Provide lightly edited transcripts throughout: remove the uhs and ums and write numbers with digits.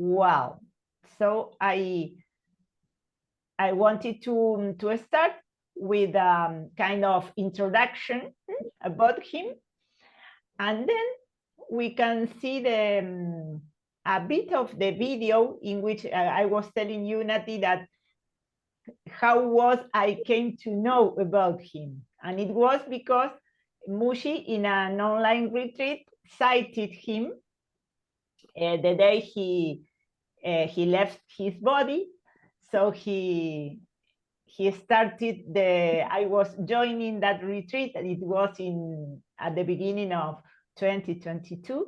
Well, so I wanted to start with kind of introduction about him, and then we can see the a bit of the video in which I was telling you, Nati, that how was I came to know about him. And it was because Mushi, in an online retreat, cited him the day he left his body. So he started I was joining that retreat, and it was at the beginning of 2022.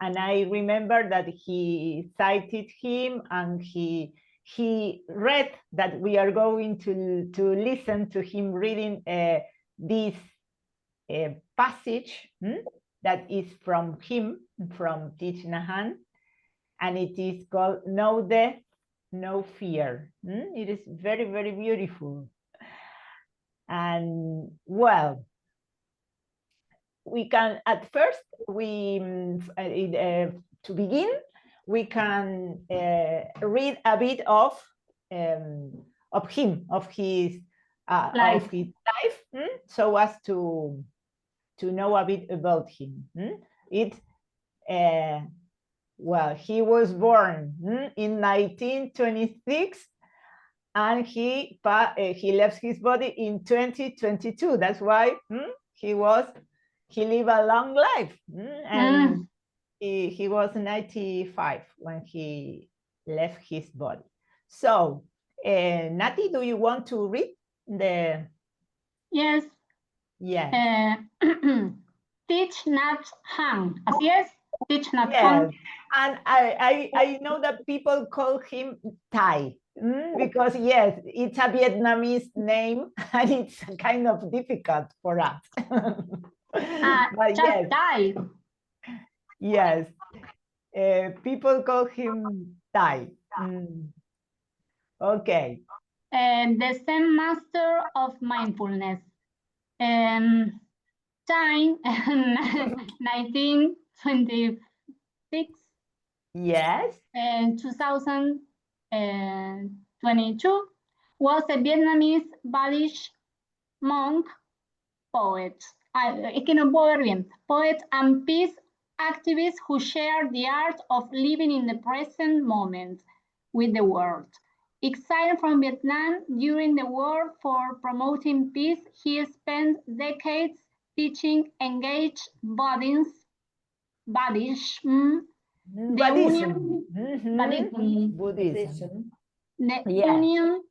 And I remember that he cited him, and he read that we are going to listen to him reading this passage that is from him, from Thich Nhat Hanh, and it is called "No Death, No Fear." It is very, very beautiful. And well, we can, at first, to begin, we can read a bit of him, of his life, so as to know a bit about him. Well, he was born in 1926, and he left his body in 2022. That's why he lived a long life, and he was 95 when he left his body. So, Nati, do you want to read the? Yes. Yes. Thich Nhat Hanh. Así es. Thich Nhat Yes. Hanh. And I know that people call him Thai, because yes, it's a Vietnamese name, and it's kind of difficult for us. But just yes, Thai. Yes, people call him Thai. Okay. The Zen master of mindfulness. Time 1926. Yes. And 2022 was a Vietnamese Buddhist monk, poet. Es que no puedo ver bien. Poet and peace activist who shared the art of living in the present moment with the world. Exiled from Vietnam during the war for promoting peace, he spent decades teaching engaged Buddhism, the union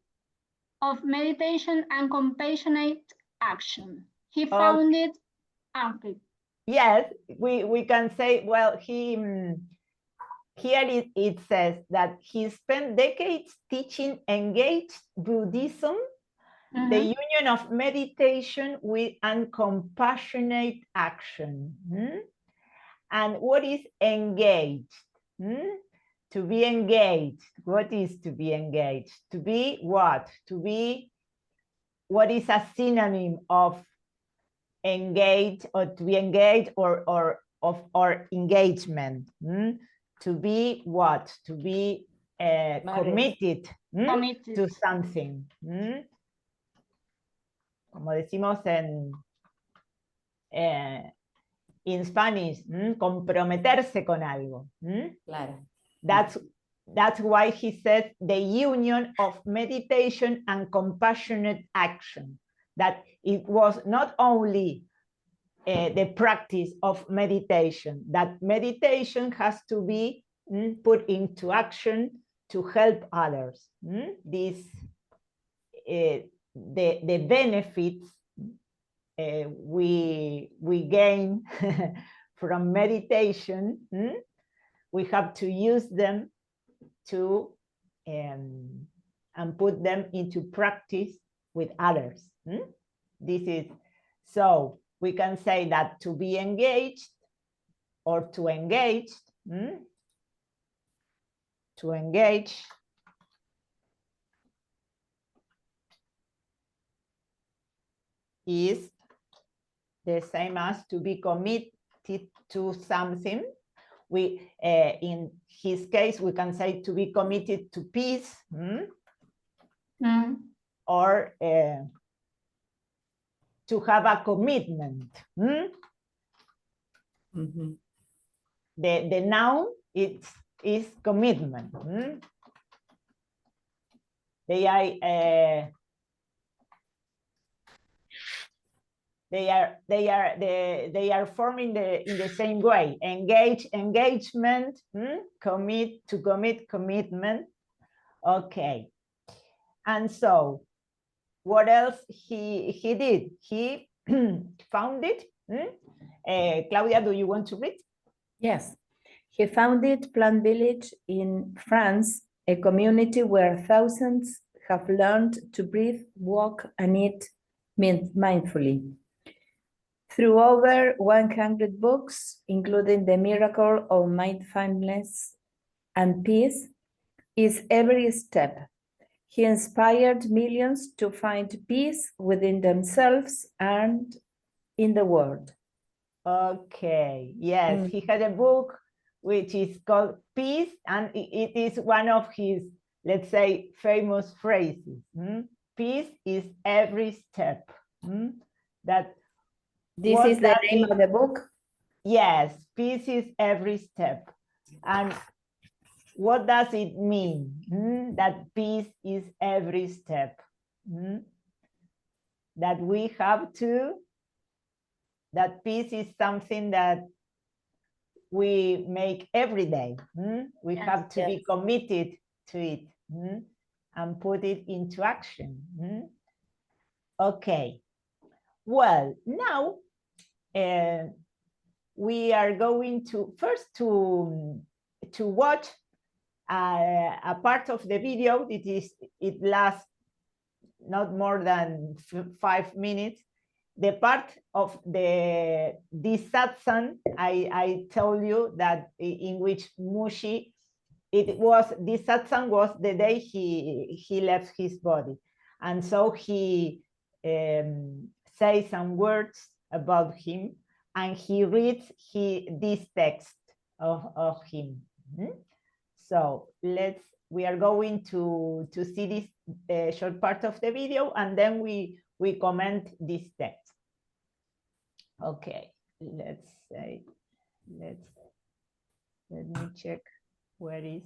of meditation and compassionate action. He founded. Yes, we can say, well, here it says that he spent decades teaching engaged Buddhism, the union of meditation and compassionate action. And what is engaged? To be engaged. What is to be engaged? To be what? To be what is a synonym of engaged, or to be engaged, or engagement? To be what? To be committed to something. Como decimos in Spanish, comprometerse con algo. Claro. That's why he says the union of meditation and compassionate action. That it was not only the practice of meditation, that meditation has to be put into action to help others. The benefits we gain from meditation, we have to use them to and put them into practice with others. This is, so we can say that to be engaged, or to engage, is the same as to be committed to something, In his case, we can say to be committed to peace, or to have a commitment. The noun is commitment. They are forming in the same way. Engagement, commitment. Okay. And so what else he did? He founded. Claudia, do you want to read? Yes. He founded Plant Village in France, a community where thousands have learned to breathe, walk, and eat mindfully. Through over 100 books, including The Miracle of Mindfulness and Peace, is every step. He inspired millions to find peace within themselves and in the world. Okay, yes, he had a book which is called Peace, and it is one of his, let's say, famous phrases. Peace is every step. This is the name of the book? Yes, peace is every step. And what does it mean? That peace is every step. That we have to, that peace is something that we make every day. We have to be committed to it and put it into action. Okay. Well, now we are going to first to watch a part of the video. It lasts not more than 5 minutes. The part of this satsang, I told you that in which Mushi, this satsang was the day he left his body. And so he says some words about him, and he reads this text of him. So we are going to see this short part of the video, and then we comment this text. Okay, let me check where is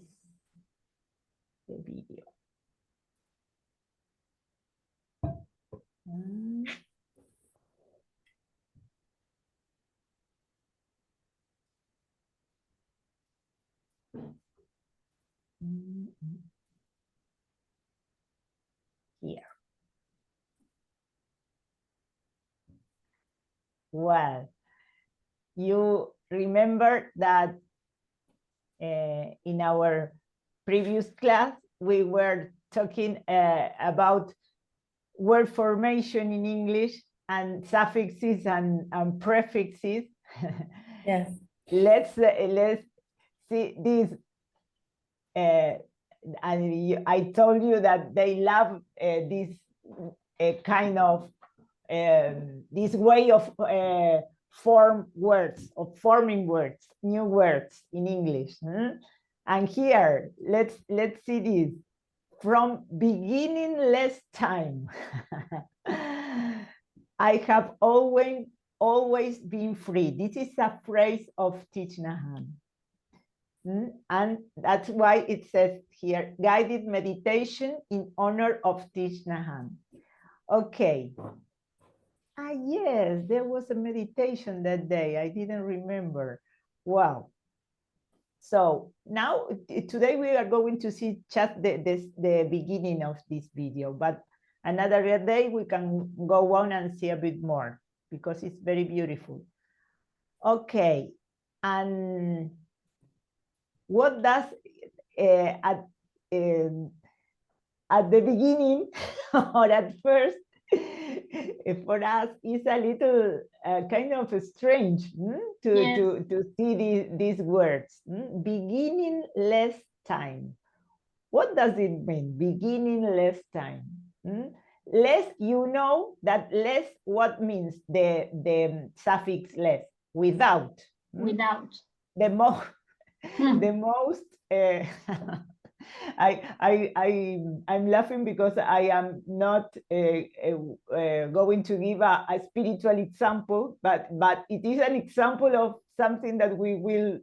the video. Here. Well, you remember that in our previous class, we were talking about word formation in English and suffixes and prefixes. Yes. Let's see this. And I told you that they love this kind of this way of forming words, new words in English. And here, let's see this. From beginningless time, I have always been free. This is a phrase of Thich Nhat Hanh. And that's why it says here, guided meditation in honor of Thich Nhat Hanh. Okay. Yes, there was a meditation that day. I didn't remember. Wow. So now, today we are going to see just the beginning of this video, but another day we can go on and see a bit more because it's very beautiful. Okay, and what does at the beginning or at first for us is a little kind of strange to see these words. Beginningless time. What does it mean? Beginningless time. Less, you know that less, what means the suffix less? Without. Without. The the most. I'm laughing because I am not going to give a spiritual example, but it is an example of something that we will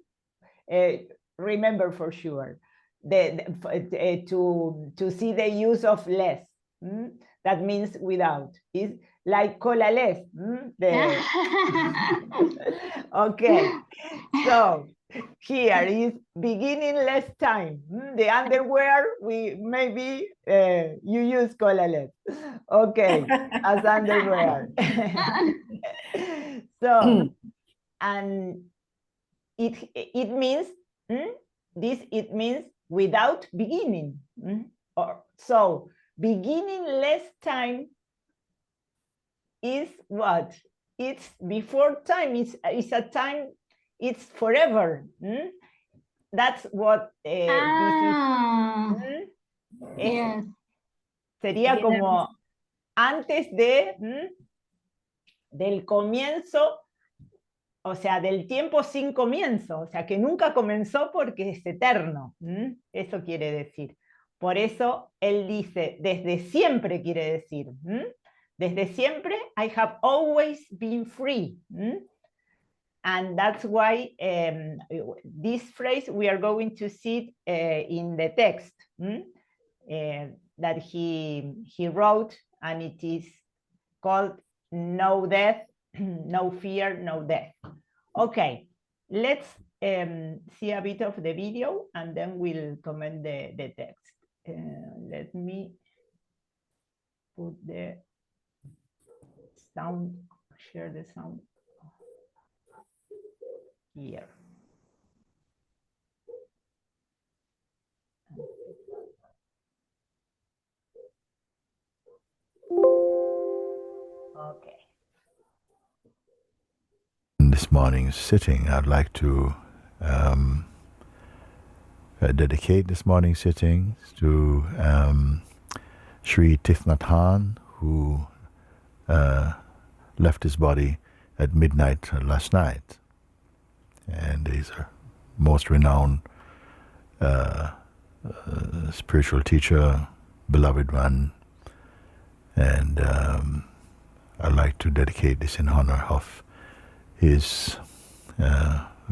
remember for sure. To see the use of less. That means without. Is like cola less. Okay, so here is beginning less time. The underwear, we maybe you use cola less. Okay, as underwear. So, and it means it means without beginning. Or so beginning less time is what? It's before time. It's a time. It's forever. That's what this is. Yes. Sería como antes del comienzo, o sea, del tiempo sin comienzo, o sea, que nunca comenzó porque es eterno. Eso quiere decir. Por eso él dice, desde siempre quiere decir. Desde siempre, I have always been free. And that's why this phrase we are going to see in the text that he wrote, and it is called No Death, No Fear, No Death. Okay, let's see a bit of the video and then we'll comment the text. Let me put the sound, share the sound here. Okay. This morning's sitting, I'd like to dedicate this morning's sitting to Sri Thich Nhat Hanh, who left his body at midnight last night. And he's a most renowned spiritual teacher, beloved one. And I'd like to dedicate this in honor of his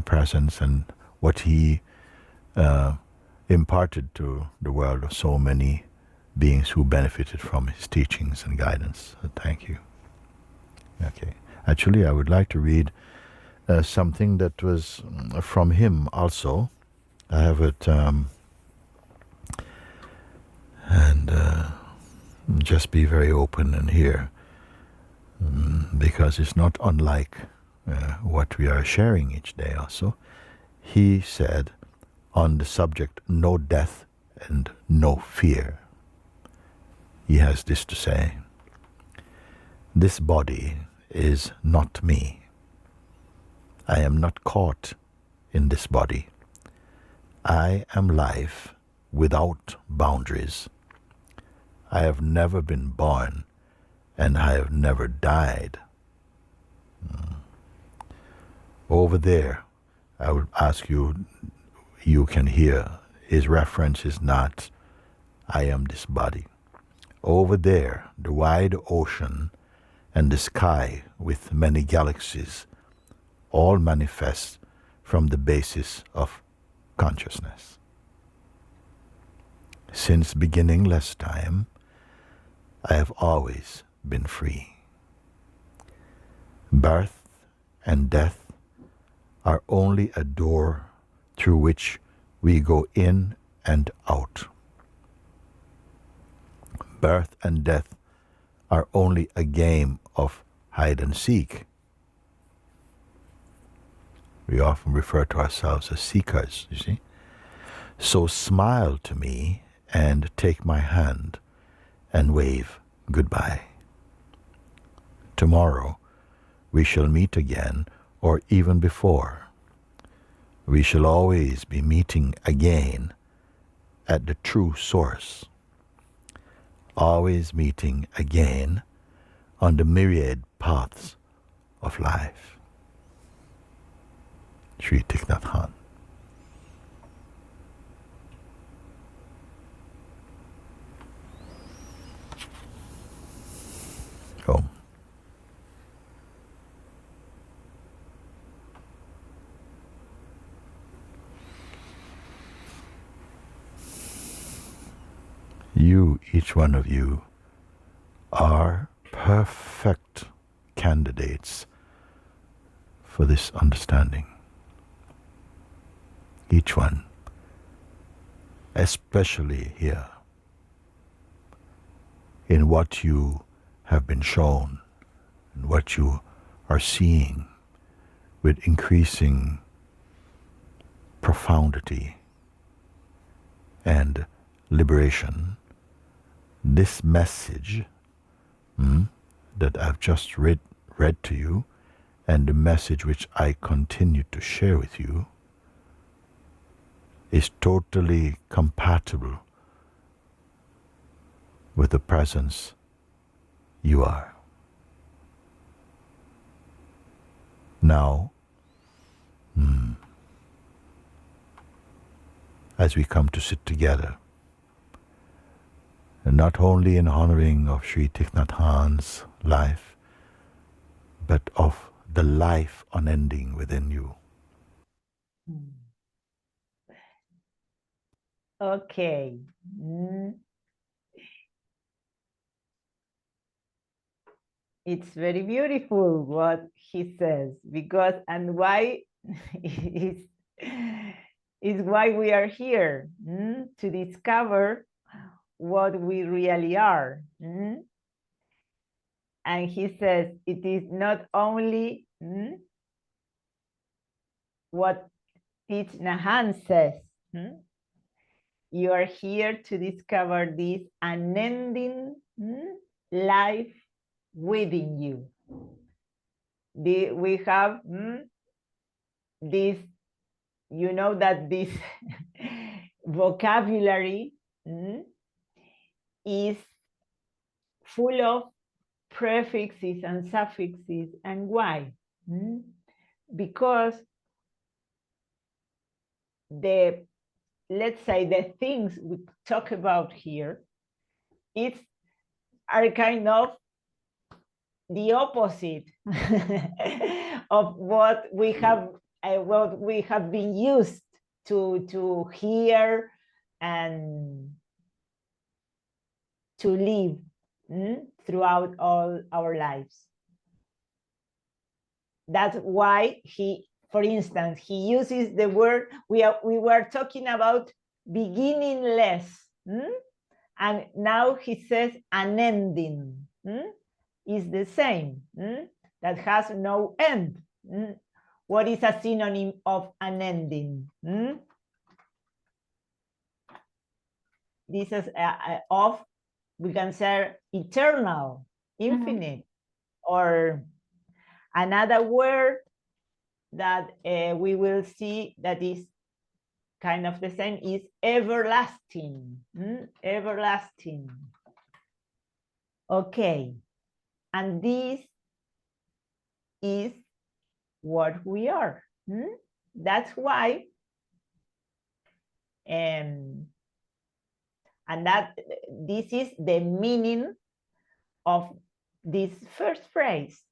presence and what he imparted to the world of so many beings who benefited from his teachings and guidance. So thank you. Okay. Actually, I would like to read something that was from him also. I have it, and just be very open and hear, because it's not unlike what we are sharing each day also. He said on the subject, no death and no fear. He has this to say: this body is not me. I am not caught in this body. I am life without boundaries. I have never been born and I have never died. Over there, I would ask you, you can hear, his reference is not, I am this body. Over there, the wide ocean and the sky with many galaxies all manifest from the basis of consciousness. Since beginningless time, I have always been free. Birth and death are only a door through which we go in and out. Birth and death are only a game of hide and seek. We often refer to ourselves as seekers, you see. So smile to me and take my hand and wave goodbye. Tomorrow we shall meet again, or even before. We shall always be meeting again at the true source. Always meeting again on the myriad paths of life. Sri Thich Nhat Hanh. each one of you are perfect candidates for this understanding. Each one, especially here, in what you have been shown, and what you are seeing with increasing profundity and liberation. This message that I've just read to you, and the message which I continue to share with you, is totally compatible with the presence you are. Now, as we come to sit together, and not only in honoring of Sri Thich Nhat Hanh's life, but of the life unending within you. Okay. It's very beautiful what he says, because and why is why we are here, to discover what we really are. And he says it is not only what Thich Nhat Hanh says. You are here to discover this unending life within you. We have this, you know, that this vocabulary is full of prefixes and suffixes. And why? Because let's say the things we talk about here are kind of the opposite of what we have been used to hear and to live throughout all our lives. That's why for instance, he uses the word, we were talking about beginningless, and now he says unending. Is the same, that has no end. What is a synonym of unending? This is we can say eternal, infinite, or another word that we will see that is kind of the same is everlasting. Everlasting. Okay, and this is what we are. That's why, and that this is the meaning of this first phrase.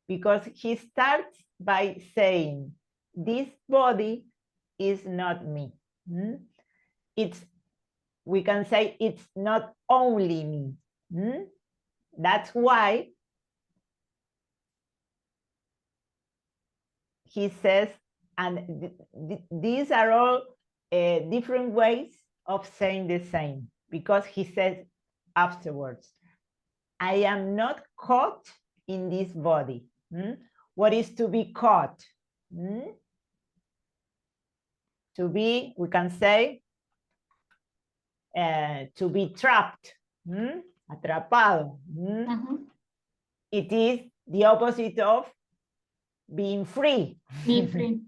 Because he starts by saying, this body is not me. We can say it's not only me. That's why he says, and these are all different ways of saying the same, because he says afterwards, I am not caught in this body. What is to be caught? To be, we can say, to be trapped, atrapado. It is the opposite of being free. Be free.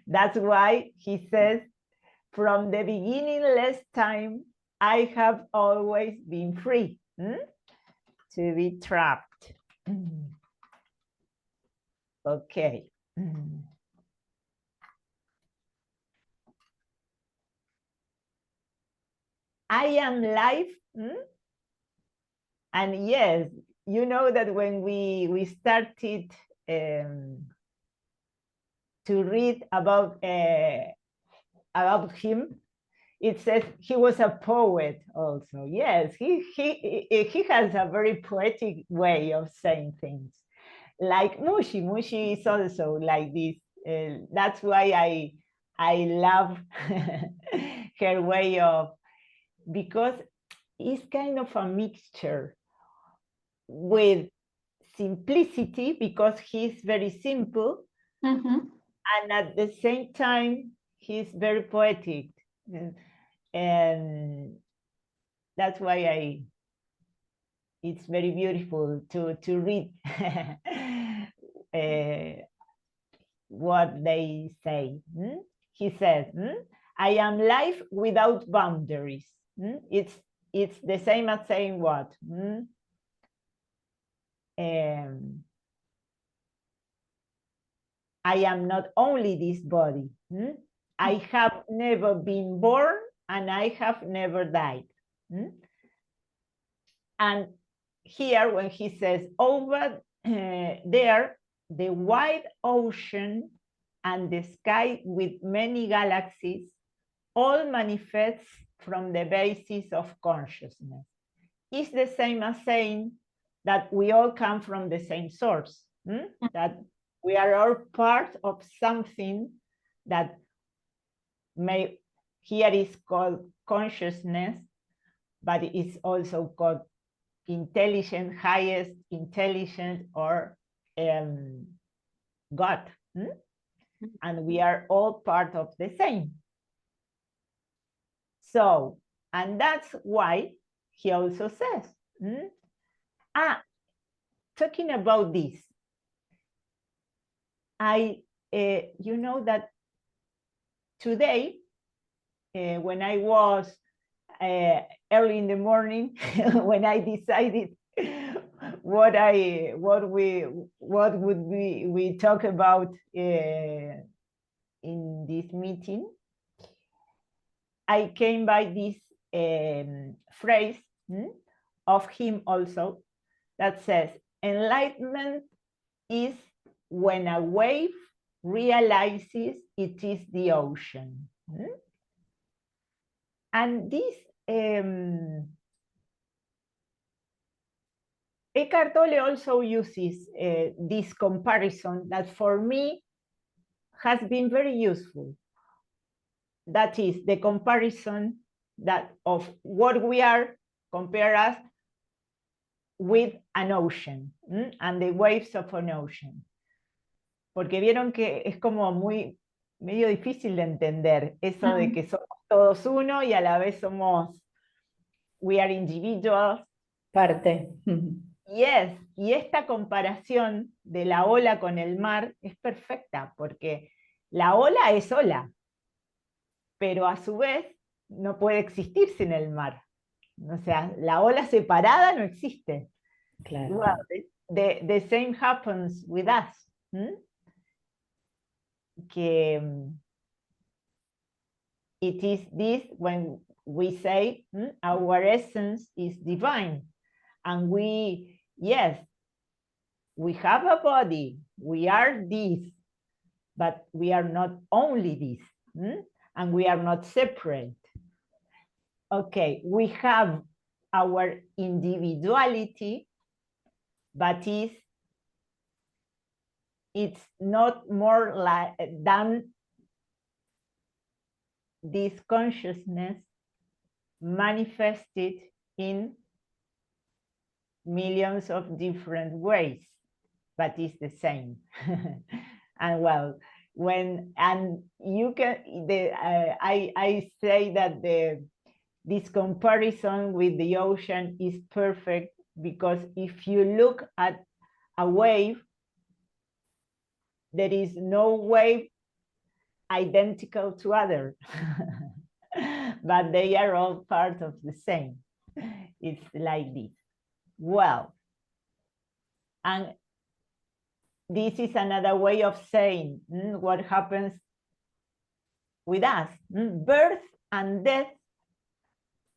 That's why he says, from the beginningless time, I have always been free. To be trapped. Okay. I am life. And yes, you know that when we started to read about him, it says he was a poet also. Yes, he has a very poetic way of saying things. Like Mushi is also like this. That's why I love her way of, because it's kind of a mixture with simplicity, because he's very simple, and at the same time he's very poetic, and that's why it's very beautiful to read what they say. He says, I am life without boundaries. It's the same as saying what? I am not only this body. I have never been born and I have never died. And here, when he says over there, the wide ocean and the sky with many galaxies all manifests from the basis of consciousness. It's the same as saying that we all come from the same source, that we are all part of something that here is called consciousness, but it's also called intelligence, highest intelligence, or God. And we are all part of the same. So, and that's why he also says, talking about this, you know that today, when I was early in the morning, when I decided what would we talk about in this meeting, I came by this phrase of him also that says, enlightenment is when a wave realizes it is the ocean. And this Eckhart Tolle also uses this comparison that for me has been very useful. That is the comparison that of what we are, compare us with an ocean and the waves of an ocean. Porque vieron que es como medio difícil de entender eso de que somos todos uno y a la vez we are individuals. Parte. Yes, y esta comparación de la ola con el mar es perfecta, porque la ola es ola, pero a su vez no puede existir sin el mar. O sea, la ola separada no existe. Claro. Well, the same happens with us. Que it is this when we say our essence is divine, and yes, we have a body, we are this, but we are not only this, and we are not separate. Okay, we have our individuality, but it's not more than this consciousness manifested in millions of different ways, but it's the same. And well, you can, I say that this comparison with the ocean is perfect, because if you look at a wave, there is no wave identical to other, but they are all part of the same. It's like this. Well, and this is another way of saying what happens with us. Birth and death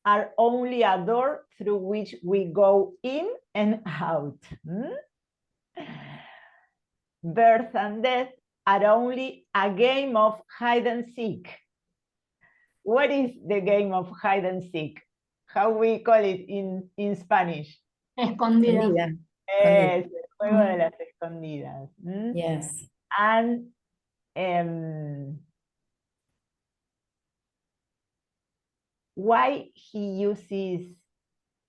are only a door through which we go in and out. Birth and death are only a game of hide and seek. what is the game of hide and seek? How we call it in Spanish? Escondida. Escondida. Es el juego de las escondidas. Yes. And why he uses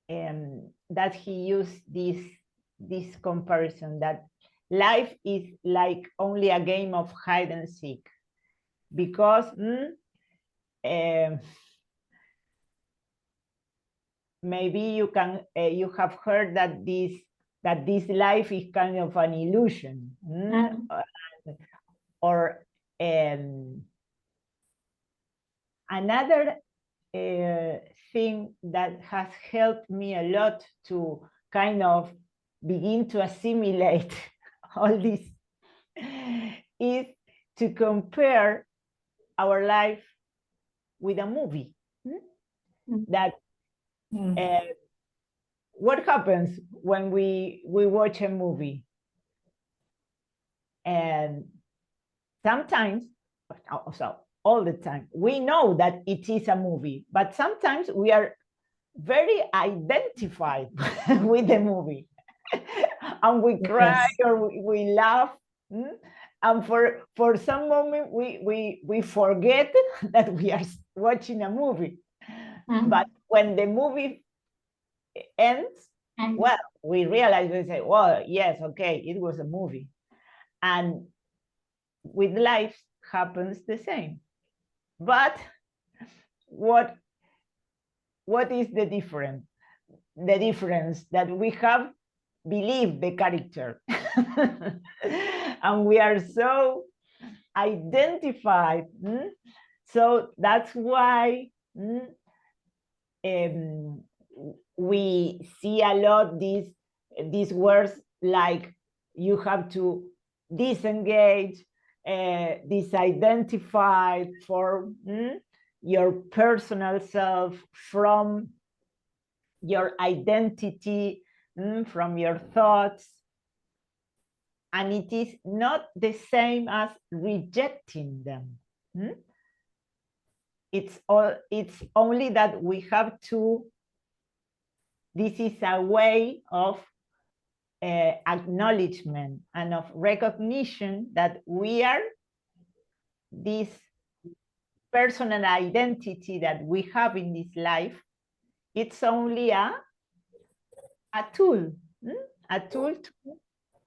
that he used this comparison, that life is like only a game of hide and seek, because maybe you have heard that this life is kind of an illusion, or another thing that has helped me a lot to kind of begin to assimilate all this is to compare our life with a movie. That what happens when we watch a movie? And sometimes, also all the time, we know that it is a movie, but sometimes we are very identified with the movie. And we cry, yes, or we laugh. And for some moment, we forget that we are watching a movie. But when the movie ends, well, we realize, we say, well, yes, okay, it was a movie. And with life happens the same. But what is the difference? The difference that we have believed the character. And we are so identified. So that's why we see a lot these words like you have to disengage, disidentify for your personal self from your identity, from your thoughts. And it is not the same as rejecting them. It's only that we have to, this is a way of acknowledgement and of recognition that we are this personal identity that we have in this life. It's only a tool,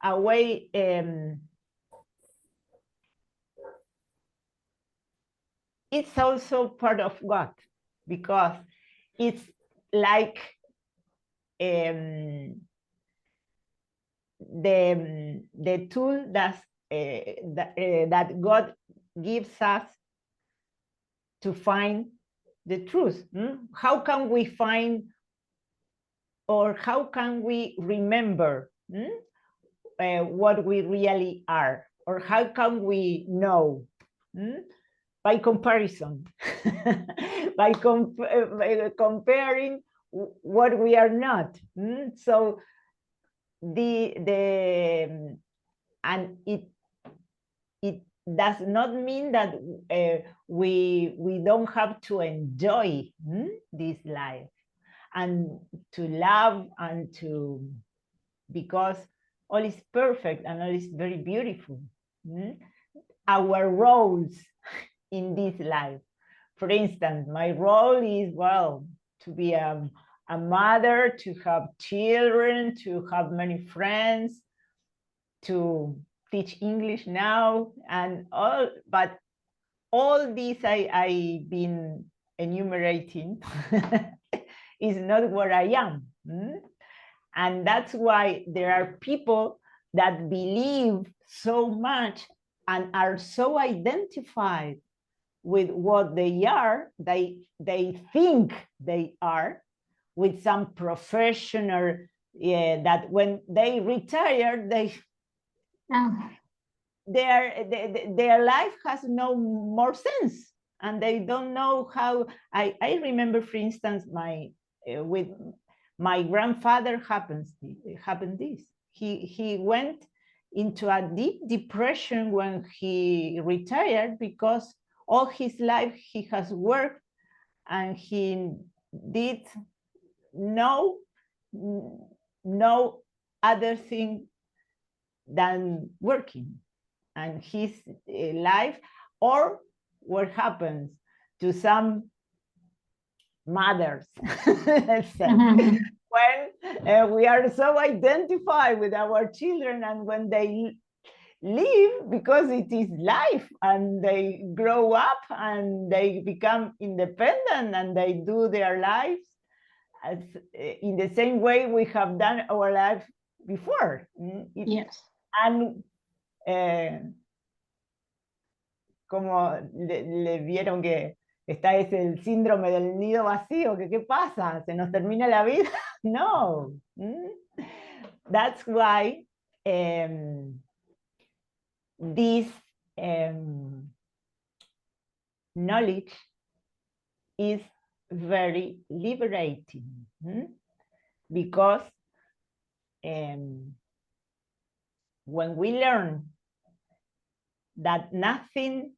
a way. It's also part of God, because it's like the tool that God gives us to find the truth. How can we find, or how can we remember what we really are, or how can we know? By comparison, by comparing what we are not. So and it does not mean that we don't have to enjoy this life and to love and to, because all is perfect and all is very beautiful. Our roles in this life. For instance, my role is, well, to be a mother, to have children, to have many friends, to teach English now, and all, but all this I've been enumerating is not where I am. And that's why there are people that believe so much and are so identified with what they are, they think they are, with some profession, or that when they retire, their life has no more sense, and they don't know how. I remember, for instance, with my grandfather happened this. He went into a deep depression when he retired, because all his life he has worked and he did no other thing than working. And his life, or what happens to some mothers when we are so identified with our children, and when they leave, because it is life, and they grow up and they become independent and they do their lives as in the same way we have done our life before. Yes. And como le vieron que está el síndrome del nido vacío, que qué pasa, se nos termina la vida. No. That's why this knowledge is very liberating, because when we learn that nothing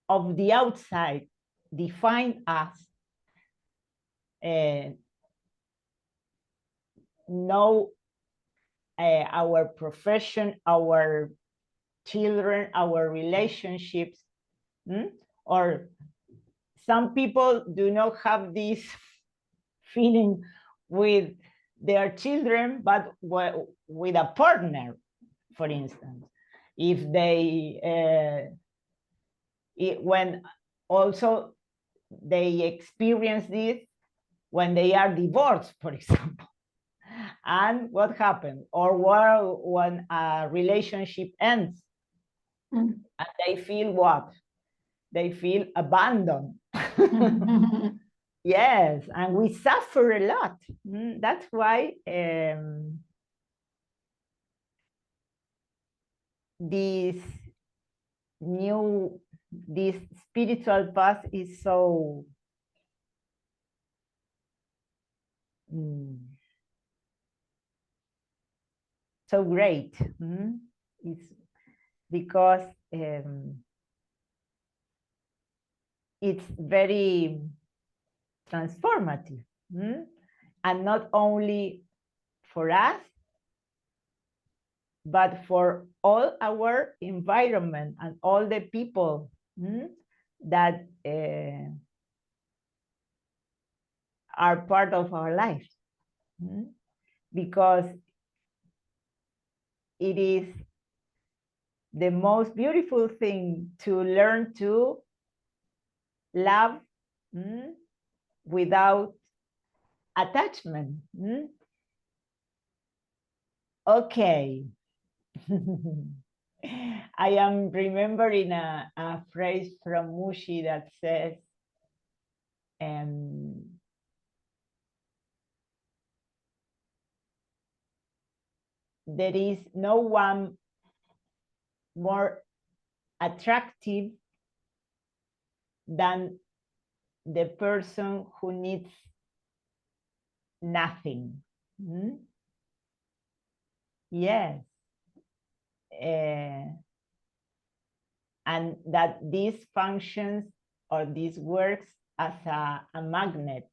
of the outside define us, no, our profession, our children, our relationships, or some people do not have this feeling with their children, but with a partner, for instance. If they, when also they experience this when they are divorced, for example. And what happened? Or when a relationship ends, and they feel what? They feel abandoned. Yes, and we suffer a lot. That's why this spiritual path is so so great. It's because it's very transformative, and not only for us, but for all our environment and all the people that are part of our life, because it is the most beautiful thing to learn to love without attachment. Okay. I am remembering a phrase from Mushi that says, there is no one more attractive than the person who needs nothing. Yes. And that this functions, or this works as a magnet.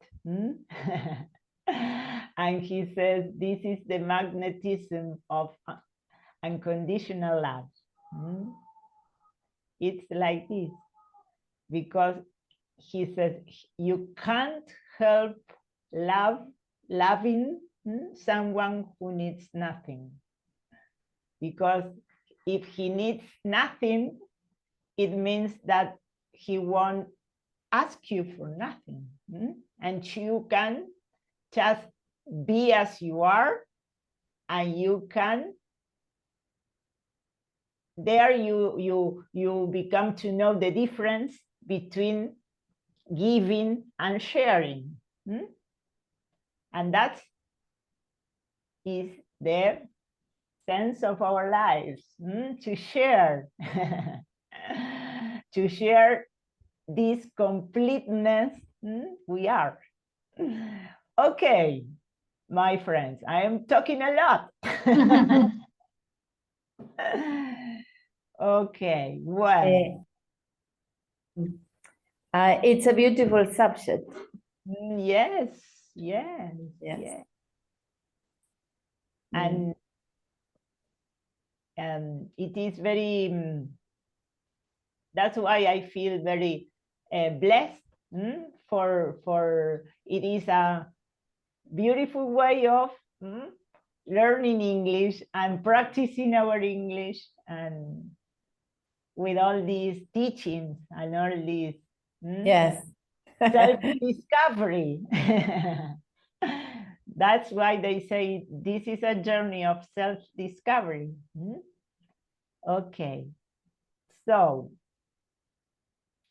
And he says this is the magnetism of unconditional love. It's like this, because he says you can't help loving someone who needs nothing, because if he needs nothing, it means that he won't ask you for nothing, and you can just be as you are, and you can, there you become to know the difference between giving and sharing, and that is the sense of our lives, to share to share this completeness we are. Okay, my friends, I am talking a lot. Okay, well, It's a beautiful subject. Yes, yes, Yes. yes. Mm. And it is very, that's why I feel very blessed for it is a beautiful way of learning English and practicing our English, and with all these teachings and all these Yes. self-discovery. That's why they say this is a journey of self-discovery. Okay, so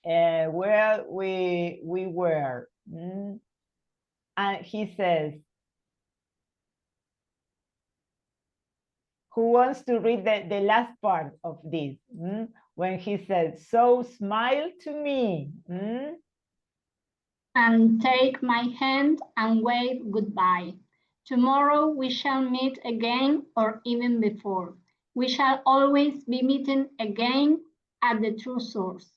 where we were, and he says, who wants to read the last part of this? When he says, so smile to me. And take my hand and wave goodbye. Tomorrow we shall meet again, or even before. We shall always be meeting again at the true source.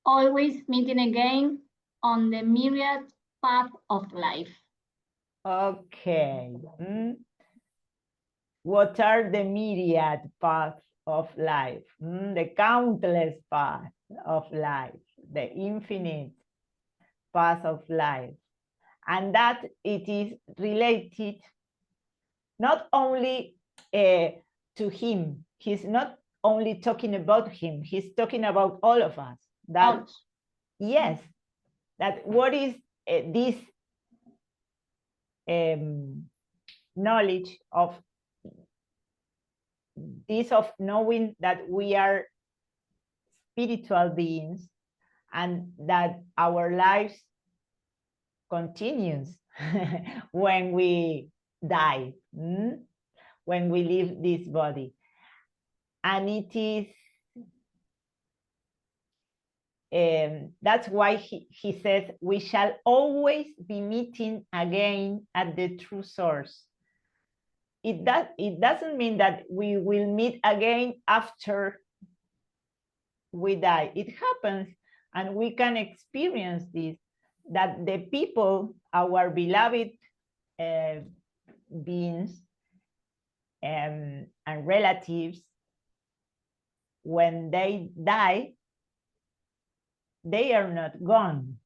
Always meeting again on the myriad path of life. Okay. What are the myriad paths of life? The countless paths of life, the infinite path of life. And that it is related not only to him. He's not only talking about him, he's talking about all of us. That, yes, that what is this knowledge of this, of knowing that we are spiritual beings and that our lives continues when we die, when we leave this body. And it is that's why he says we shall always be meeting again at the true source. It doesn't mean that we will meet again after we die. It happens, and we can experience this, that the people, our beloved beings and relatives, when they die, they are not gone.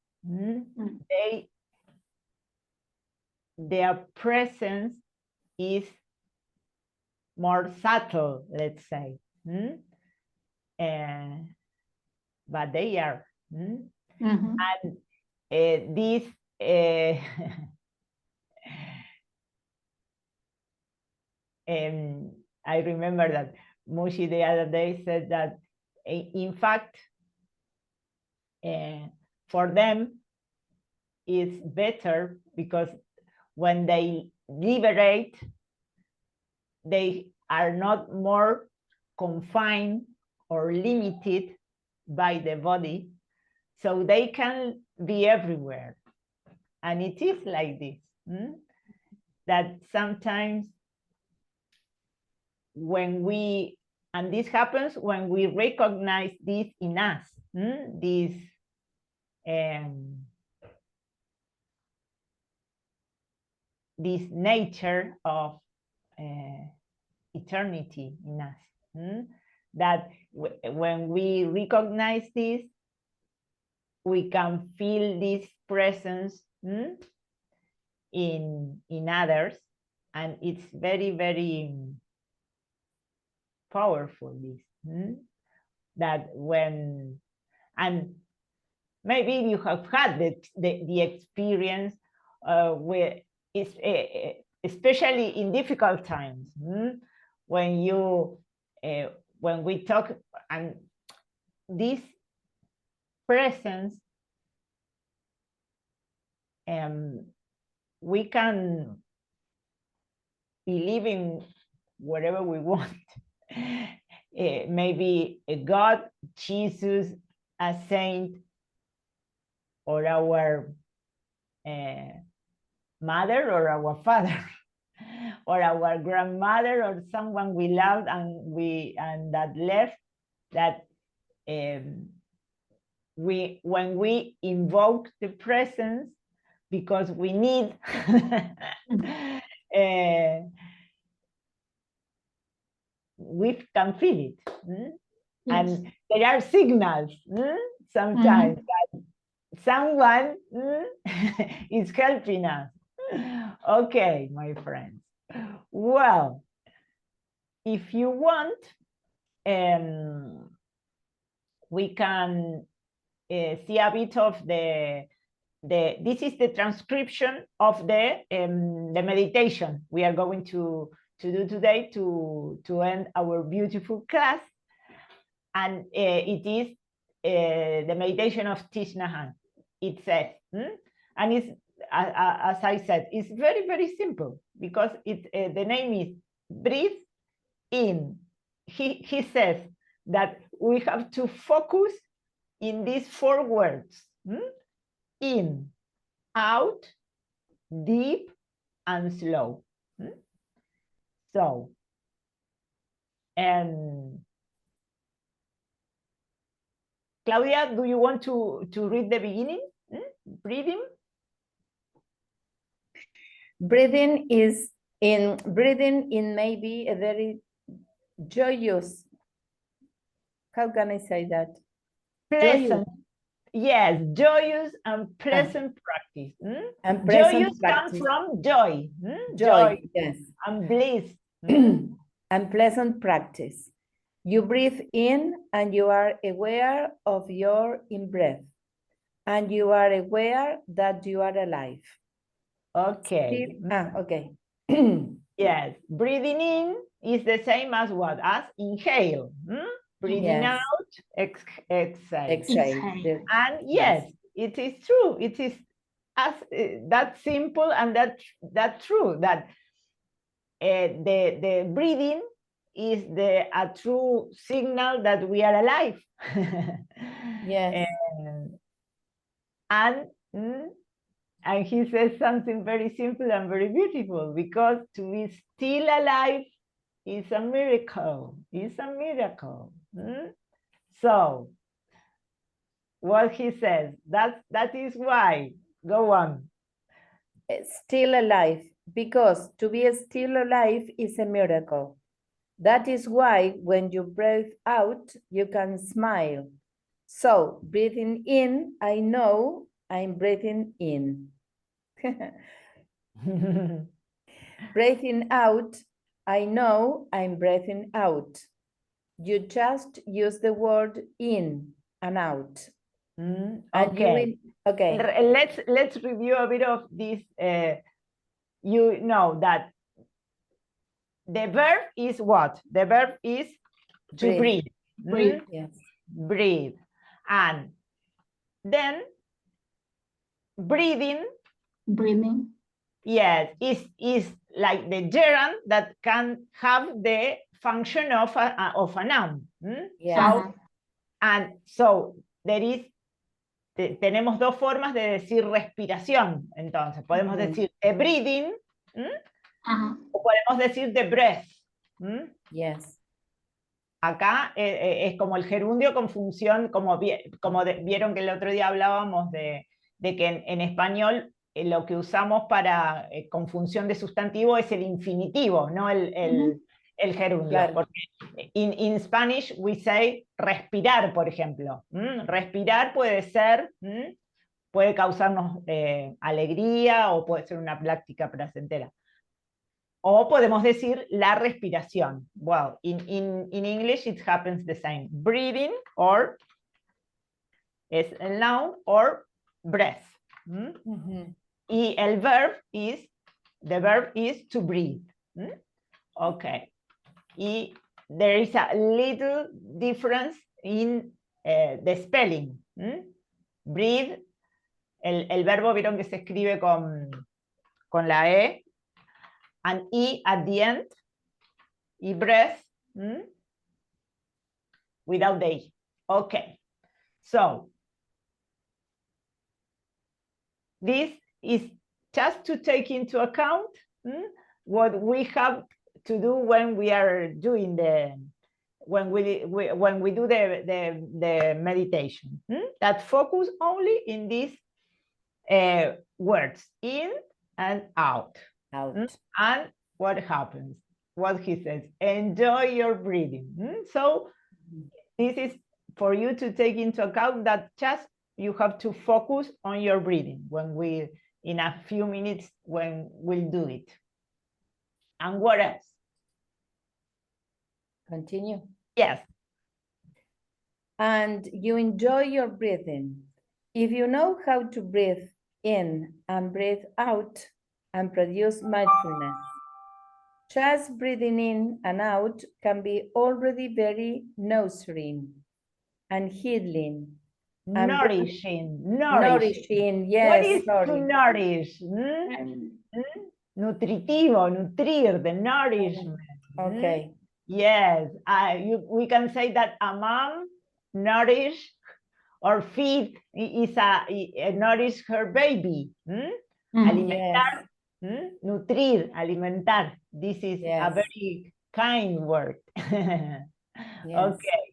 Their presence is more subtle, let's say. But they are. And this I remember that Mushi the other day said that in fact for them it's better, because when they liberate, they are not more confined or limited by the body, so they can be everywhere. And it is like this, that sometimes when we, and this happens when we recognize this in us, this this nature of eternity in us, that when we recognize this, we can feel this presence in others, and it's very, very powerful, this, that when, and maybe you have had the experience with, especially in difficult times, when you when we talk, and this presence, we can believe in whatever we want. Maybe a God, Jesus, a saint, or our mother or our father, or our grandmother, or someone we loved and that left, that when we invoke the presence, because we need we can feel it. And there are signals sometimes that someone is helping us. Okay, my friends. Well, if you want, we can see a bit of this is the transcription of the meditation we are going to do today to end our beautiful class. And it is the meditation of Thich Nhat Hanh. It says, and it's, as I said, it's very, very simple, because the name is breathe in. He says that we have to focus in these 4 words: in, out, deep, and slow. So, Claudia, do you want to read the beginning? Breathing? Breathing in may be a very joyous, how can I say that? Pleasant. Yes, joyous and pleasant practice. And pleasant joyous practice. comes from joy. Joy, yes. And bliss. And pleasant practice. You breathe in and you are aware of your in-breath. And you are aware that you are alive. Okay. Okay. Yes, breathing in is the same as what? As inhale. Breathing out, exhale. Exhale. And yes, it is true. It is as that simple and that true, that the breathing is a true signal that we are alive. Yes. And he says something very simple and very beautiful, because to be still alive is a miracle. It's a miracle. So, what he says, that is why. Go on. Still alive, because to be still alive is a miracle. That is why when you breathe out, you can smile. So, breathing in, I know I'm breathing in. Breathing out, I know I'm breathing out. You just use the word in and out. Okay. Okay. Let's review a bit of this. You know that the verb is what? The verb is to breathe. Breathe. Yes. Breathe. And then breathing. Yes, is like the gerund that can have the function of a noun. Yes. And so there is, tenemos 2 formas de decir respiración. Entonces, podemos decir the breathing, o podemos decir the breath. Yes. Acá es como el gerundio con función, como vieron que el otro día hablábamos de que en español lo que usamos para con función de sustantivo es el infinitivo, no el gerundio. Claro. Porque in Spanish we say respirar, por ejemplo. Respirar puede ser, puede causarnos alegría, o puede ser una práctica placentera. O podemos decir la respiración. Well, in English it happens the same. Breathing or es el noun, or breath. Y el verb is, the verb is to breathe. Okay. Y there is a little difference in the spelling. Breathe, el verbo vieron que se escribe con la E, and E at the end, y breath without the E. Okay, so this is just to take into account what we have to do when we are doing when we do the meditation, that focus only in these words, in and out. And what happens? What he says, enjoy your breathing. So this is for you to take into account that just you have to focus on your breathing when we, in a few minutes, when we'll do it. And what else? Continue. Yes. And you enjoy your breathing. If you know how to breathe in and breathe out and produce mindfulness, just breathing in and out can be already very nurturing and healing. And Nourishing. Yes. What is to nourish? Nutritivo, nutrir, the nourishment. Okay. Yes, we can say that a mom nourish or feed is nourish her baby. Alimentar, nutrir, alimentar. This is a very kind word. Okay.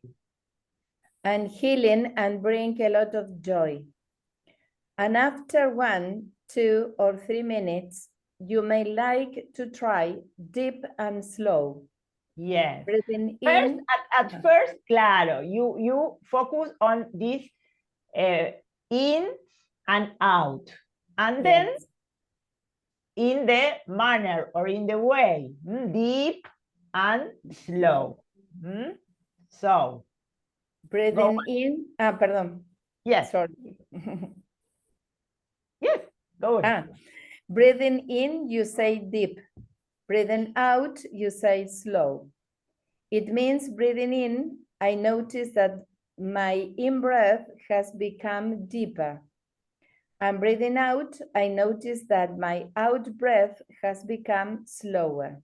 And healing and bring a lot of joy. And after 1, 2, or 3 minutes, you may like to try deep and slow. Yes. Breathing first, in. at first, claro, you focus on this in and out. And then in the manner or in the way, deep and slow. So. Breathing in. Pardon. Yes. Sorry. Yes, go on. Breathing in, you say deep. Breathing out, you say slow. It means breathing in, I notice that my in-breath has become deeper. And breathing out, I notice that my out-breath has become slower.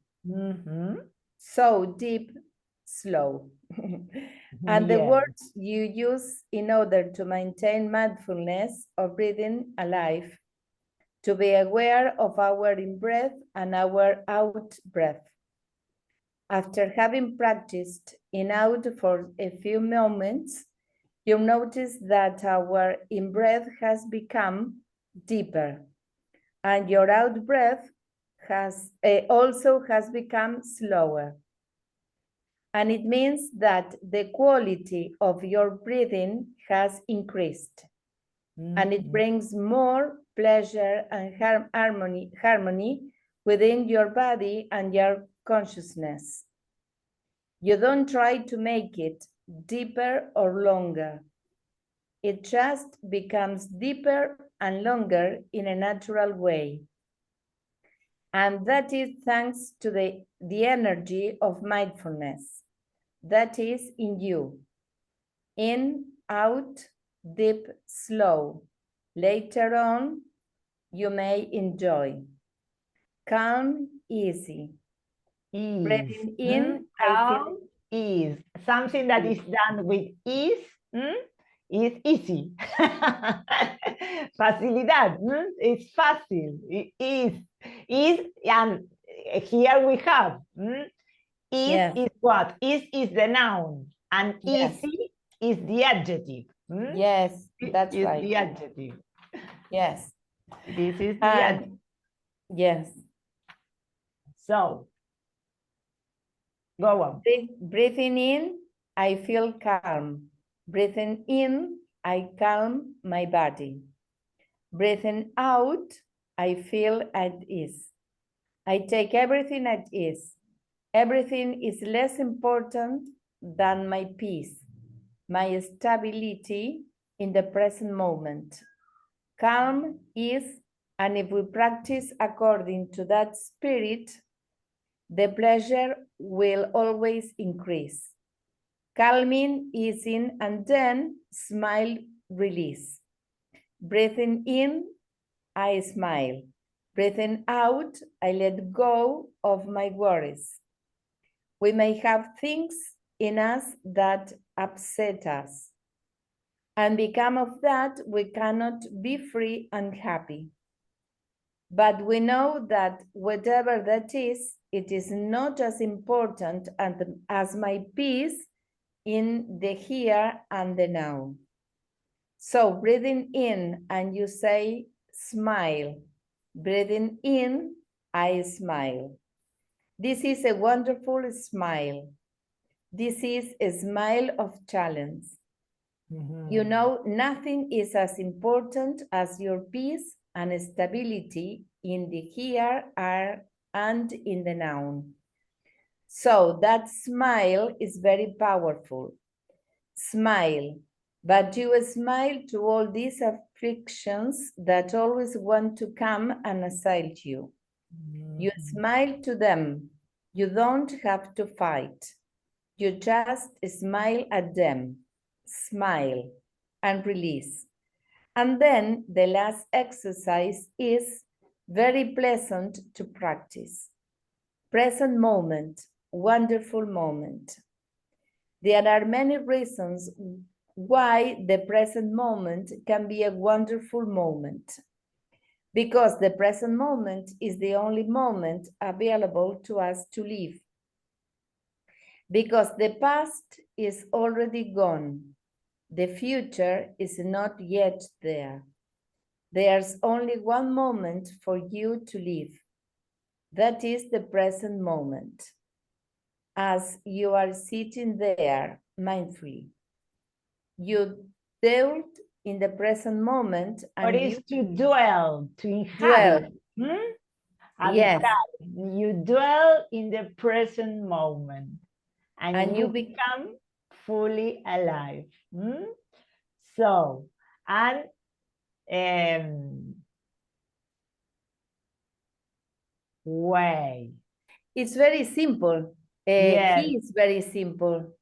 So deep, slow. And the words you use in order to maintain mindfulness or breathing alive, to be aware of our in-breath and our out-breath. After having practiced in-out for a few moments, you notice that our in-breath has become deeper and your out-breath also has become slower. And it means that the quality of your breathing has increased. And it brings more pleasure and harmony within your body and your consciousness. You don't try to make it deeper or longer. It just becomes deeper and longer in a natural way. And that is thanks to the energy of mindfulness that is in you. In, out, deep, slow. Later on, you may enjoy. Calm, easy. Breathing in, I feel ease. Something that is done with ease is easy. Facilidad, it's fácil. Ease, and here we have ease is what? Ease is the noun, and easy is the adjective. Yes, that's right. The adjective. Yes. This is the adjective. Yes. So, go on. Breathing in, I feel calm. Breathing in, I calm my body. Breathing out, I feel at ease. I take everything at ease. Everything is less important than my peace, my stability in the present moment. Calm, ease, and if we practice according to that spirit, the pleasure will always increase. Calming, easing, and then smile, release. Breathing in, I smile. Breathing out, I let go of my worries. We may have things in us that upset us, and because of that, we cannot be free and happy. But we know that whatever that is, it is not as important as my peace in the here and the now. So breathing in and you say smile. Breathing in, I smile. This is a wonderful smile. This is a smile of challenge. You know, nothing is as important as your peace and stability in the here and in the now. So that smile is very powerful. Smile, but you smile to all these afflictions that always want to come and assail you. You smile to them. You don't have to fight. You just smile at them. Smile and release. And then the last exercise is very pleasant to practice. Present moment, wonderful moment. There are many reasons why the present moment can be a wonderful moment. Because the present moment is the only moment available to us to live. Because the past is already gone. The future is not yet there. There's only one moment for you to live. That is the present moment. As you are sitting there mindfully, you dwell in the present moment. What And is to dwell, to inhabit? Yes. You dwell in the present moment and you you become fully alive. So, and way. It's very simple. Yes. He is very simple.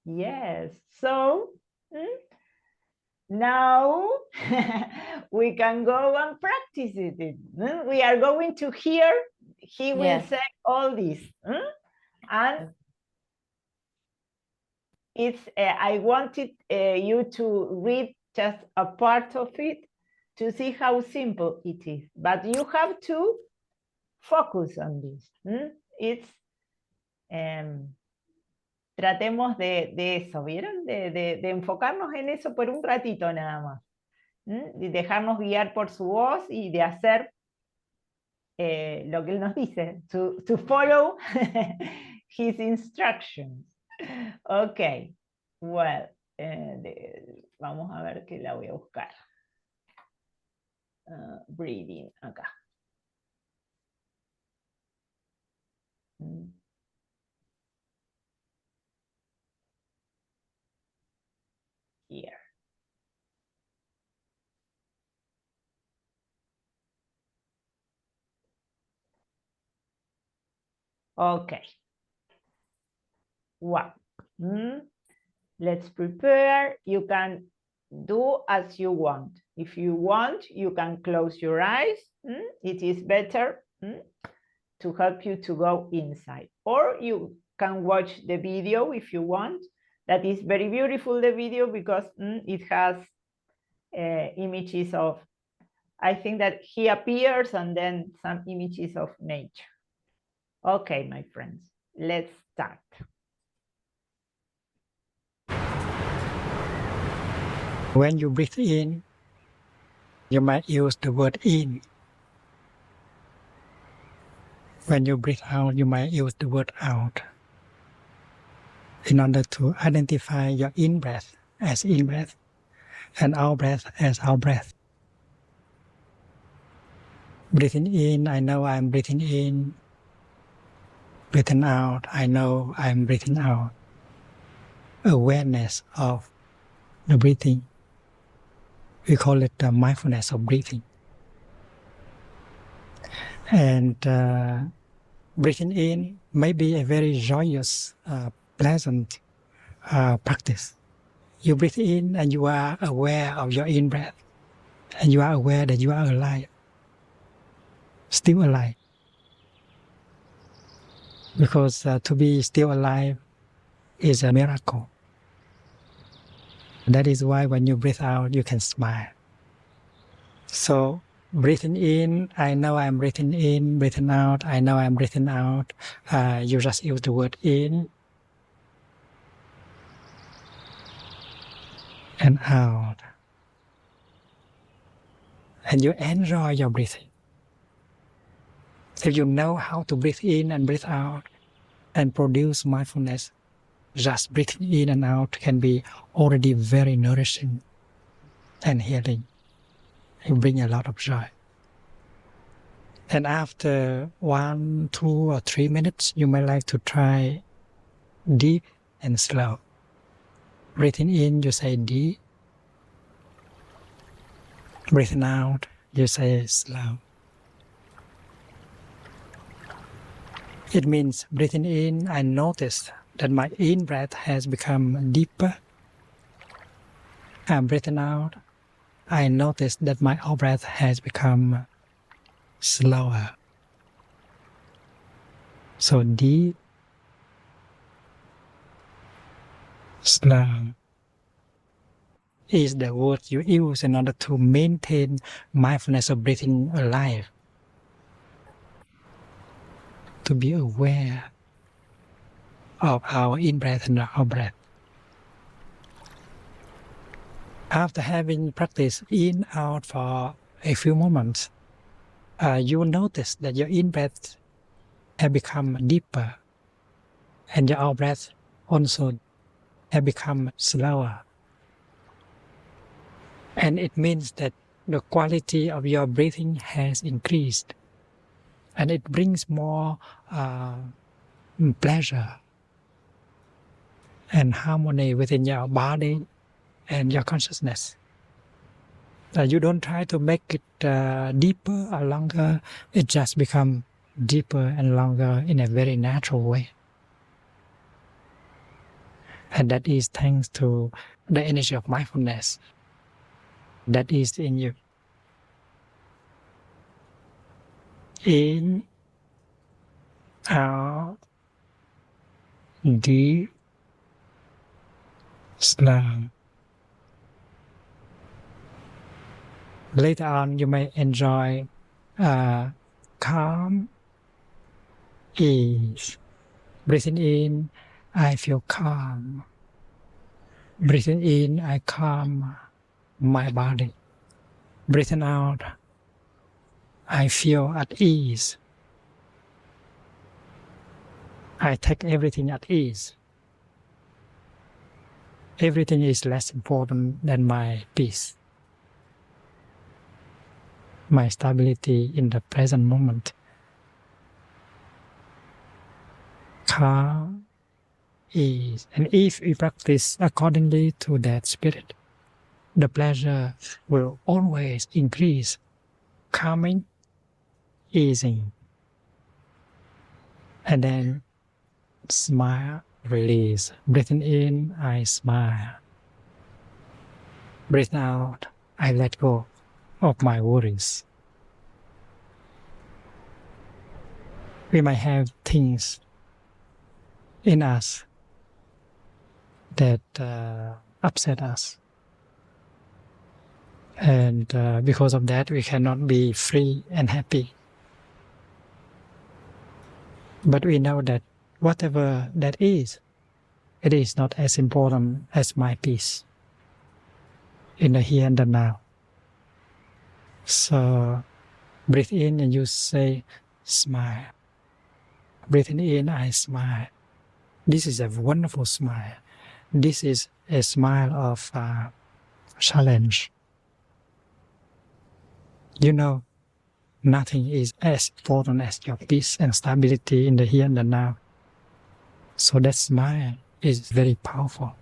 Yes. So now we can go and practice it. We are going to hear. He will say all this. And it's. I wanted you to read just a part of it to see how simple it is. But you have to focus on this. It's tratemos de eso, ¿vieron? De enfocarnos en eso por un ratito nada más. De dejarnos guiar por su voz y de hacer lo que él nos dice, to follow his instructions. Ok, well, vamos a ver que la voy a buscar. Breathing, acá. Here. Okay. One. Let's prepare. You can do as you want. If you want, you can close your eyes. It is better to help you to go inside. Or you can watch the video if you want. That is very beautiful, the video, because it has images of, I think that he appears and then some images of nature. Okay, my friends, let's start. When you breathe in, you might use the word in. When you breathe out, you might use the word out. In order to identify your in-breath as in-breath and out-breath as out-breath. Breathing in, I know I'm breathing in. Breathing out, I know I'm breathing out. Awareness of the breathing. We call it the mindfulness of breathing. And breathing in may be a very joyous, pleasant practice. You breathe in and you are aware of your in-breath. And you are aware that you are alive. Still alive. Because to be still alive is a miracle. That is why when you breathe out, you can smile. So, breathing in, I know I'm breathing in. Breathing out, I know I'm breathing out. You just use the word in. and out. And you enjoy your breathing. If you know how to breathe in and breathe out and produce mindfulness, just breathing in and out can be already very nourishing and healing. It brings a lot of joy. And after 1, 2, or 3 minutes, you may like to try deep and slow. Breathing in, you say deep. Breathing out, you say slow. It means breathing in, I notice that my in-breath has become deeper. And breathing out, I notice that my out-breath has become slower. So deep, slow is the word you use in order to maintain mindfulness of breathing alive. To be aware of our in-breath and out-breath. After having practiced in-out for a few moments, you will notice that your in-breath has become deeper and your out-breath also has become slower. And it means that the quality of your breathing has increased. And it brings more pleasure and harmony within your body and your consciousness. You don't try to make it deeper or longer. It just becomes deeper and longer in a very natural way. And that is thanks to the energy of mindfulness that is in you. In, out, deep, slow. Later on, you may enjoy calm, ease. Breathing in, I feel calm. Breathing in, I calm my body. Breathing out, I feel at ease. I take everything at ease. Everything is less important than my peace, my stability in the present moment. Calm, ease. And if we practice accordingly to that spirit, the pleasure will always increase, calming, easing. And then smile, release. Breathing in, I smile. Breathe out, I let go of my worries. We might have things in us that upset us. And because of that, we cannot be free and happy. But we know that whatever that is, it is not as important as my peace in the here and the now. So breathe in and you say, smile. Breathing in, I smile. This is a wonderful smile. This is a smile of challenge. You know, nothing is as important as your peace and stability in the here and the now. So that smile is very powerful.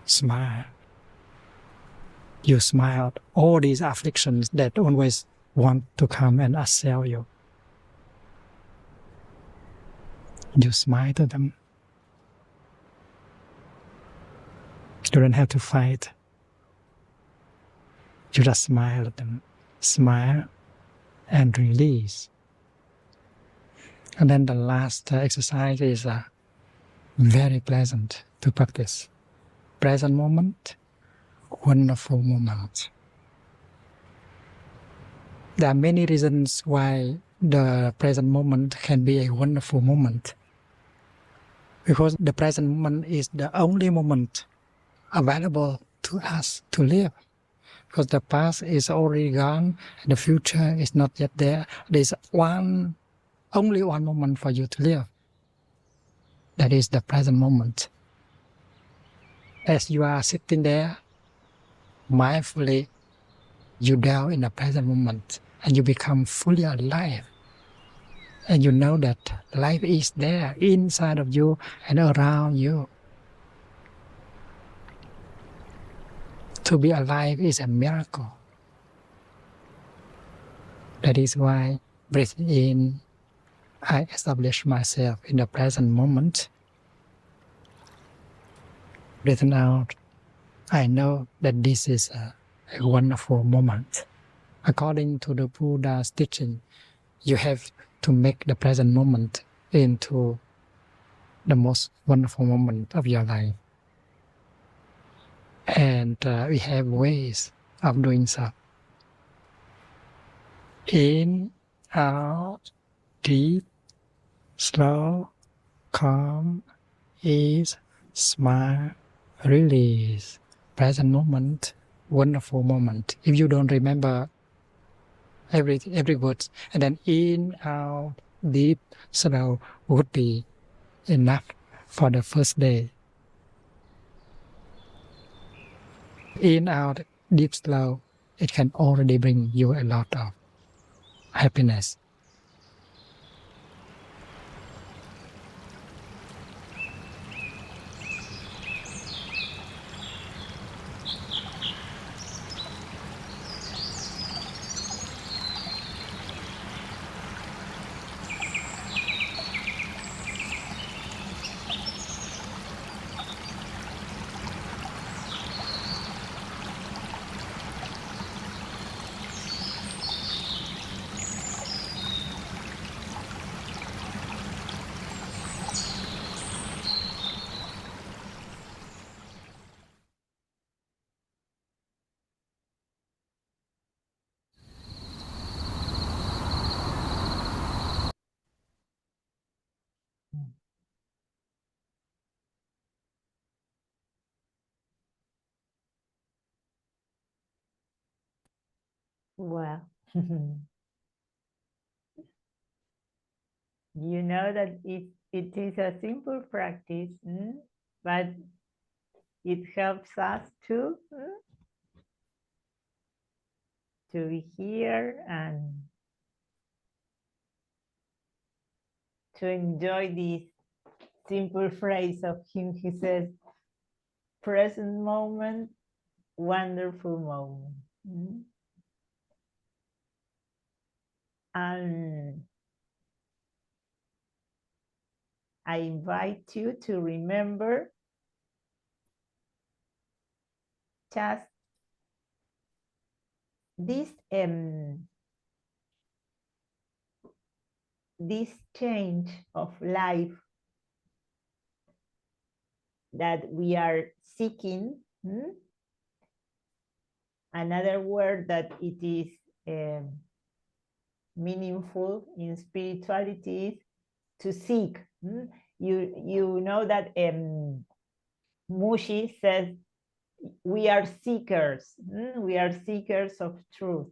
Smile. You smile at all these afflictions that always want to come and assail you. You smile to them. You don't have to fight. You just smile at them. Smile and release. And then the last exercise is very pleasant to practice. Present moment, wonderful moment. There are many reasons why the present moment can be a wonderful moment. Because the present moment is the only moment available to us to live. Because the past is already gone, and the future is not yet there. There's only one moment for you to live. That is the present moment. As you are sitting there, mindfully, you dwell in the present moment, and you become fully alive. And you know that life is there inside of you and around you. To be alive is a miracle. That is why breathing in, I establish myself in the present moment. Breathing out, I know that this is a wonderful moment. According to the Buddha's teaching, you have to make the present moment into the most wonderful moment of your life. And we have ways of doing so. In, out, deep, slow, calm, ease, smile, release, present moment, wonderful moment. If you don't remember every word, and then in, out, deep, slow would be enough for the first day. In, out, deep, slow, it can already bring you a lot of happiness. Well, you know that it is a simple practice, but it helps us to be here and to enjoy this simple phrase of him. He says, present moment, wonderful moment. And I invite you to remember just this change of life that we are seeking. Another word that it is meaningful in spirituality is to seek. You know that Mushi says we are seekers. We are seekers of truth.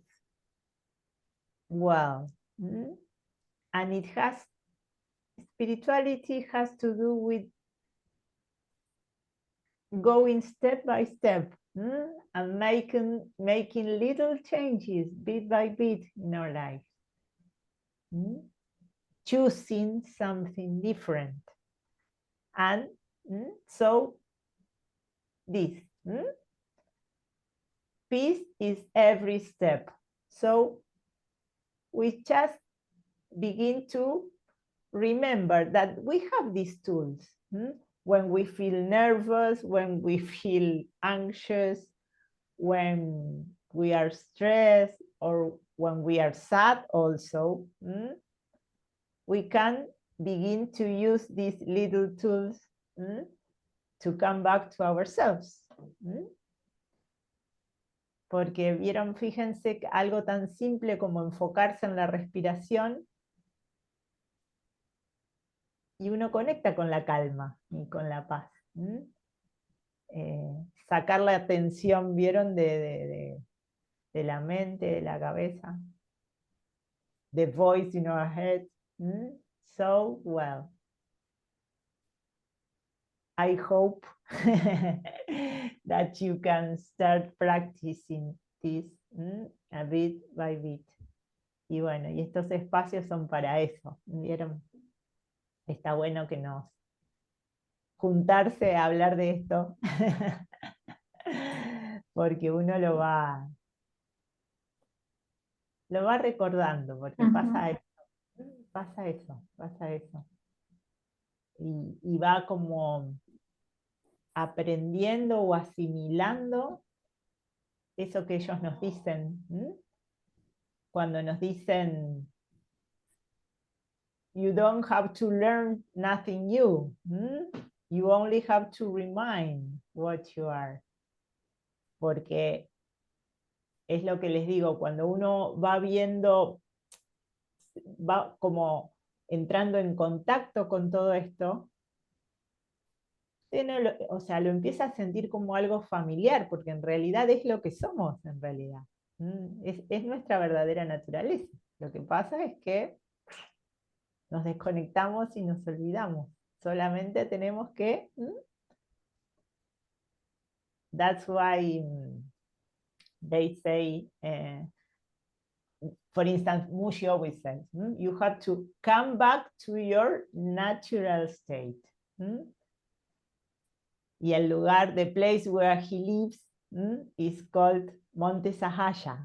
Well, and it has, spirituality has to do with going step by step and making little changes bit by bit in our life. Choosing something different. And so this peace is every step. So we just begin to remember that we have these tools. When we feel nervous, when we feel anxious, when we are stressed, or when we are sad also, we can begin to use these little tools to come back to ourselves. Porque vieron, fíjense, algo tan simple como enfocarse en la respiración y uno conecta con la calma y con la paz. sacar la atención, ¿vieron? De la mente, de la cabeza. The voice in our head. So well. I hope that you can start practicing this a bit by bit. Y bueno, y estos espacios son para eso, ¿vieron? Está bueno que nos juntarse a hablar de esto, porque uno lo va recordando, porque pasa eso. Y va como aprendiendo o asimilando eso que ellos nos dicen. Cuando nos dicen, you don't have to learn nothing new. You only have to remind what you are. Porque es lo que les digo, cuando uno va viendo, va como entrando en contacto con todo esto, o sea, lo empieza a sentir como algo familiar, porque en realidad es lo que somos, en realidad. Es nuestra verdadera naturaleza. Lo que pasa es que nos desconectamos y nos olvidamos. Solamente tenemos que... That's why they say, for instance, Mushi always says, you have to come back to your natural state. Y el lugar, the place where he lives, is called Monte Sahasha.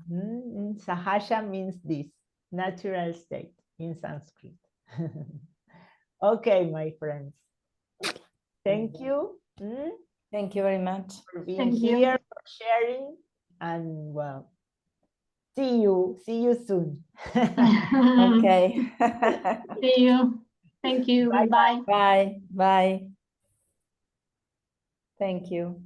Sahasha means this, natural state in Sanskrit. Okay, my friends. Thank you. Thank you very much. For being here, for sharing, and well, see you soon. Okay. See you. Thank you. Bye, Goodbye. Bye. Bye. Thank you.